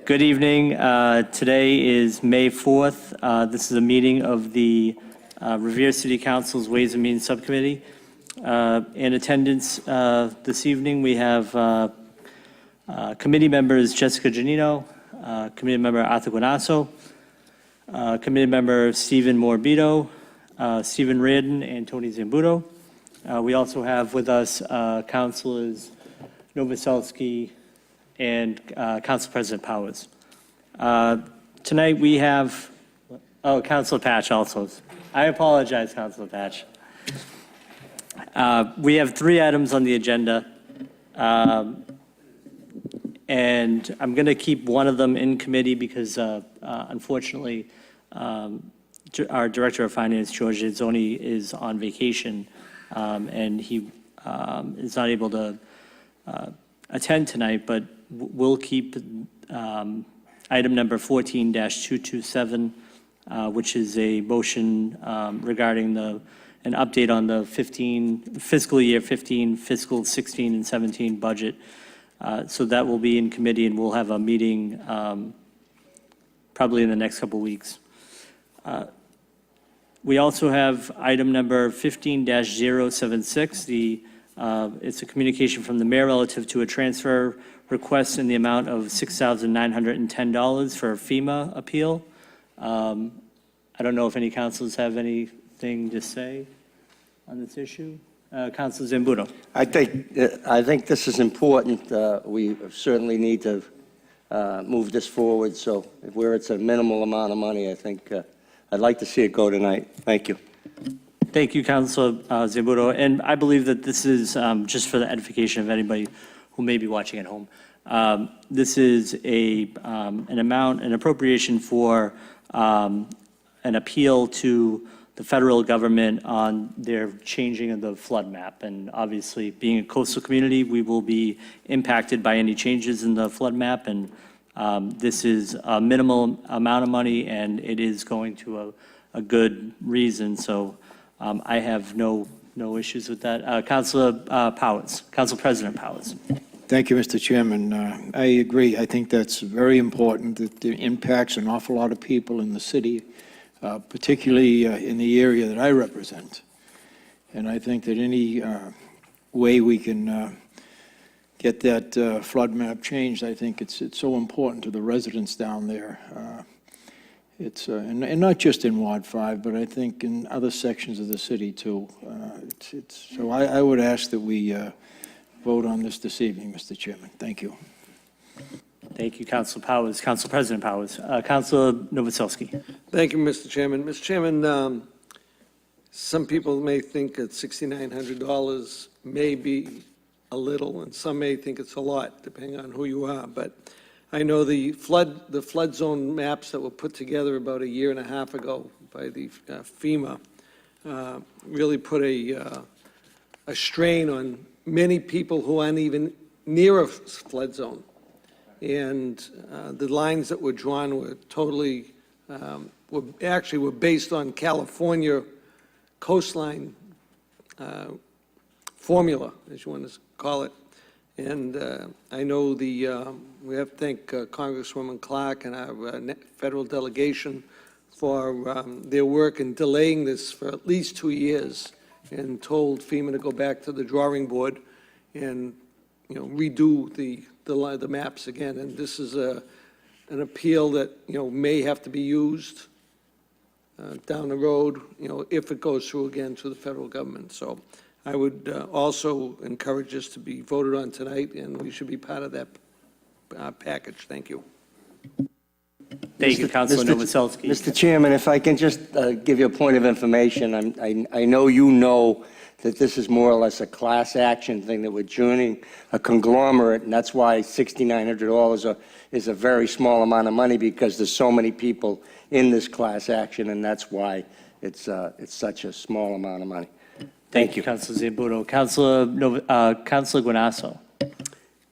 Good evening. Today is May 4th. This is a meeting of the Revere City Council's Ways and Means Subcommittee. In attendance this evening, we have committee members Jessica Giannino, committee member Arthur Guanasso, committee member Stephen Morbido, Stephen Reardon, and Tony Zambuto. We also have with us councilors Novoselsky and Council President Powers. Tonight we have, Councilor Patch also. I apologize, Councilor Patch. We have 3 items on the agenda, and I'm going to keep one of them in committee because unfortunately our Director of Finance, George Izzoni, is on vacation and he is not able to attend tonight, but we'll keep item number 14-227, which is a motion regarding an update on the fiscal year 15, fiscal 16 and 17 budget. So that will be in committee, and we'll have a meeting probably in the next couple weeks. We also have item number 15-076. It's a communication from the mayor relative to a transfer request in the amount of $6,910 for a FEMA appeal. I don't know if any councilors have anything to say on this issue. Councilor Zambuto. I think this is important. We certainly need to move this forward. So where it's a minimal amount of money, I think I'd like to see it go tonight. Thank you. Thank you, Councilor Zambuto. And I believe that this is just for the edification of anybody who may be watching at home. This is an appropriation for an appeal to the federal government on their changing of the flood map. And obviously, being a coastal community, we will be impacted by any changes in the flood map. And this is a minimal amount of money, and it is going to a good reason. So I have no issues with that. Councilor Powers, Council President Powers. Thank you, Mr. Chairman. I agree. I think that's very important. That it impacts an awful lot of people in the city, particularly in the area that I represent. And I think that any way we can get that flood map changed, I think it's so important to the residents down there. And not just in Ward 5, but I think in other sections of the city too. So I would ask that we vote on this evening, Mr. Chairman. Thank you. Thank you, Councilor Powers. Council President Powers. Councilor Novoselsky. Thank you, Mr. Chairman. Mr. Chairman, some people may think that $6,900 may be a little, and some may think it's a lot, depending on who you are. But I know the flood zone maps that were put together about a year and a half ago by the FEMA really put a strain on many people who aren't even near a flood zone. And the lines that were drawn were totally, were based on California coastline formula, as you want to call it. And I know we have to thank Congresswoman Clark and our federal delegation for their work in delaying this for at least 2 years, and told FEMA to go back to the drawing board and redo the maps again. And this is an appeal that may have to be used down the road, if it goes through again to the federal government. So I would also encourage this to be voted on tonight, and we should be part of that package. Thank you. Thank you, Councilor Novoselsky. Mr. Chairman, if I can just give you a point of information. I know you know that this is more or less a class action thing, that we're joining a conglomerate, and that's why $6,900 is a very small amount of money, because there's so many people in this class action, and that's why it's such a small amount of money. Thank you, Councilor Zambuto. Councilor Guanasso.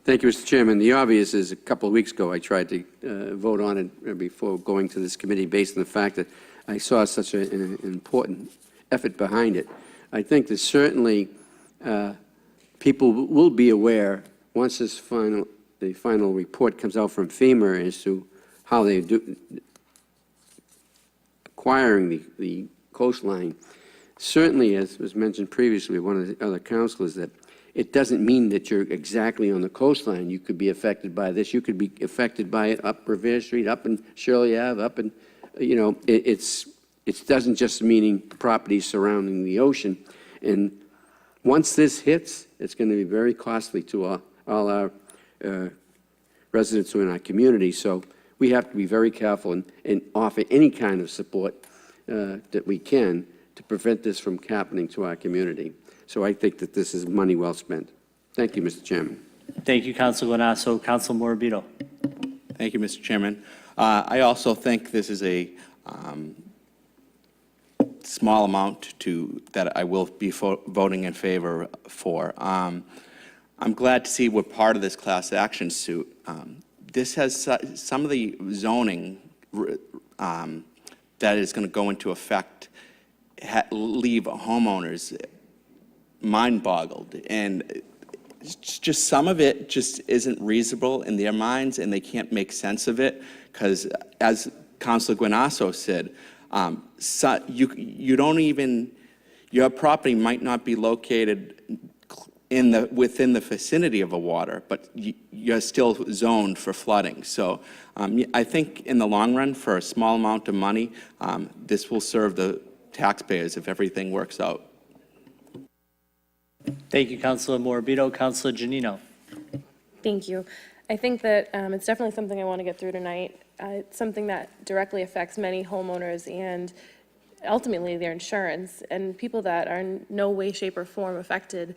Thank you, Mr. Chairman. The obvious is a couple of weeks ago I tried to vote on it before going to this committee based on the fact that I saw such an important effort behind it. I think that certainly people will be aware once this final the final report comes out from FEMA as to how they do acquiring the coastline, certainly, as was mentioned previously, one of the other councilors, that it doesn't mean that you're exactly on the coastline. You could be affected by this. You could be affected by it up Revere Street, up in Shirley Ave, up in, you know, it doesn't just mean properties surrounding the ocean. And once this hits, it's going to be very costly to all our residents who are in our community. So we have to be very careful and offer any kind of support that we can to prevent this from happening to our community. So I think that this is money well spent. Thank you, Mr. Chairman. Thank you, Councilor Guanasso. Councilor Morabito. Thank you, Mr. Chairman. I also think this is a small amount that I will be voting in favor for. I'm glad to see we're part of this class action suit. This has some of the zoning that is going to go into effect leave homeowners mind-boggled, and just some of it just isn't reasonable in their minds, and they can't make sense of it because, as Councilor Guanasso said, you don't even, your property might not be located within the vicinity of a water, but you're still zoned for flooding. So I think in the long run, for a small amount of money, this will serve the taxpayers if everything works out. Thank you, Councilor Morabito. Councilor Janino. Thank you. I think that it's definitely something I want to get through tonight. It's something that directly affects many homeowners and ultimately their insurance, and people that are in no way, shape, or form affected,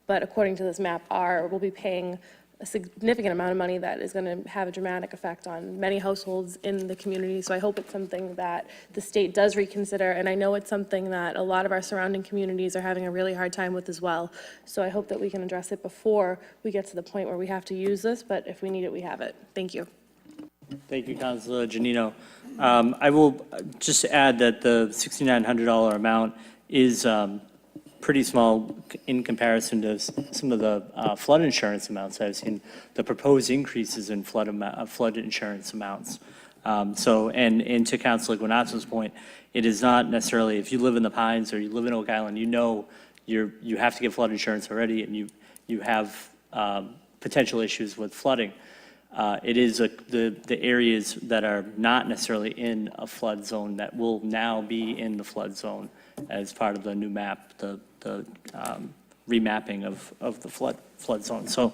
but according to this map will be paying a significant amount of money that is going to have a dramatic effect on many households in the community. So I hope it's something that the state does reconsider, and I know it's something that a lot of our surrounding communities are having a really hard time with as well. So I hope that we can address it before we get to the point where we have to use this, but if we need it, we have it. Thank you. Thank you, Councilor Janino. I will just add that the $6,900 amount is pretty small in comparison to some of the flood insurance amounts I've seen, the proposed increases in flood insurance amounts. And to Councilor Guanasso's point, it is not necessarily, if you live in the Pines or you live in Oak Island, you know you have to get flood insurance already, and you have potential issues with flooding. It is the areas that are not necessarily in a flood zone that will now be in the flood zone as part of the new map, the remapping of the flood zone. So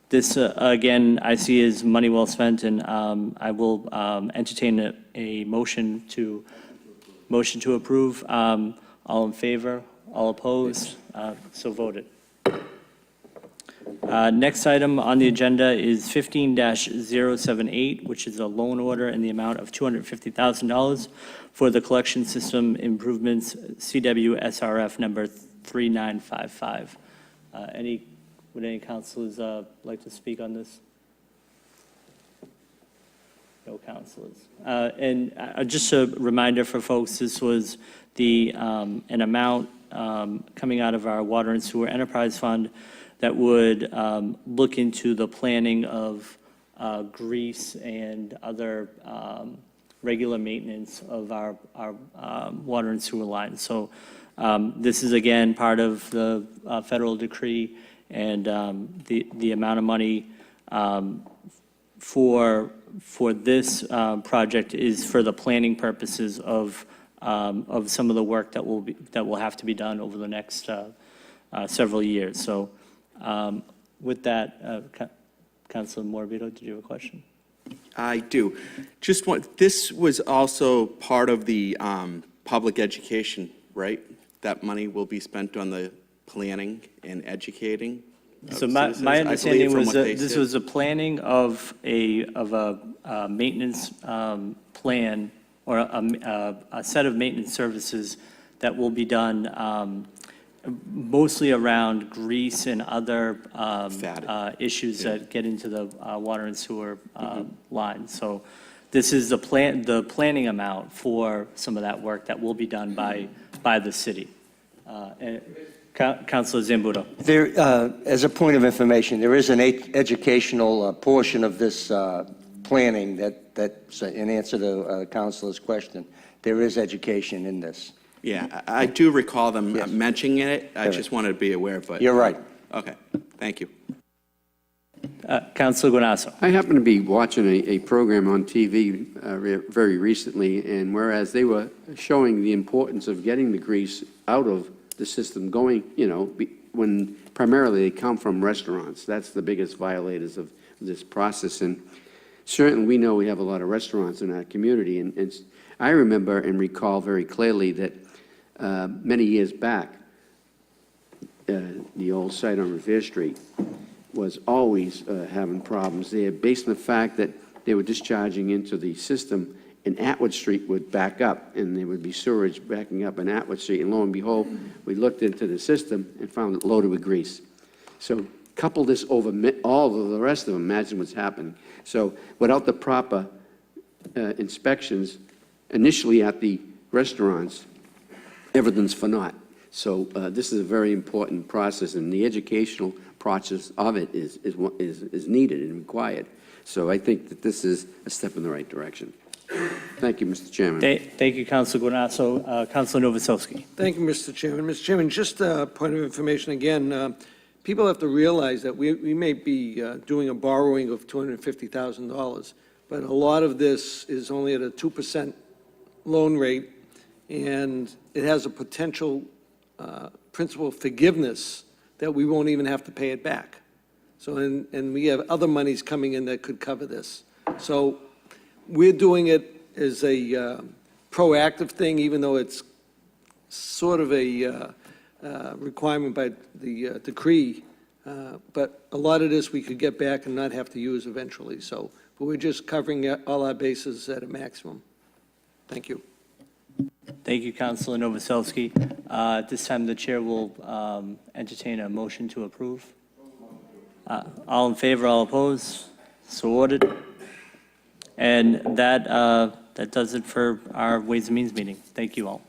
this, again, I see as money well spent, and I will entertain a motion to approve. All in favor? All opposed? So voted. Next item on the agenda is 15-078, which is a loan order in the amount of $250,000 for the collection system improvements, CWSRF number 3955. Would any councilors like to speak on this? No councilors. And just a reminder for folks, this was an amount coming out of our Water and Sewer Enterprise Fund that would look into the planning of grease and other regular maintenance of our water and sewer lines. So this is, again, part of the federal decree, and the amount of money for this project is for the planning purposes of some of the work that will have to be done over the next several years. So with that, Councilor Morabito, did you have a question? I do. This was also part of the public education, right? That money will be spent on the planning and educating of So my citizens, I understanding believe, was from what that they this said. was a planning of a maintenance plan, or a set of maintenance services that will be done mostly around grease and other issues that get into the water and sewer lines. So this is the planning amount for some of that work that will be done by the city. Councilor Zambudo. There, as a point of information, there is an educational portion of this planning that's in answer to Councilor's question. There is education in this. Yeah, I do recall them Yes. mentioning it. I Right. just wanted to be aware, but. You're right. Okay, thank you. Councilor Guanasso. I happened to be watching a program on TV very recently, and whereas they were showing the importance of getting the grease out of the system, going, when primarily they come from restaurants. That's the biggest violators of this process. And certainly we know we have a lot of restaurants in our community. And I remember and recall very clearly that many years back, the old site on Revere Street was always having problems there based on the fact that they were discharging into the system, and Atwood Street would back up, and there would be sewerage backing up in Atwood Street. And lo and behold, we looked into the system and found it loaded with grease. So couple this over all of the rest of them, imagine what's happening. So without the proper inspections, initially at the restaurants, everything's for naught. So this is a very important process, and the educational process of it is needed and required. So I think that this is a step in the right direction. Thank you, Mr. Chairman. Thank you, Councilor Guanasso. Councilor Novoselsky. Thank you, Mr. Chairman. Mr. Chairman, just a point of information again. People have to realize that we may be doing a borrowing of $250,000, but a lot of this is only at a 2% loan rate, and it has a potential principal forgiveness that we won't even have to pay it back. So, and we have other monies coming in that could cover this. So we're doing it as a proactive thing, even though it's sort of a requirement by the decree. But a lot of this we could get back and not have to use eventually. So, but we're just covering all our bases at a maximum. Thank you. Thank you, Councilor Novoselsky. At this time, the chair will entertain a motion to approve. All in favor, all opposed? So ordered. And that does it for our Ways and Means meeting. Thank you all.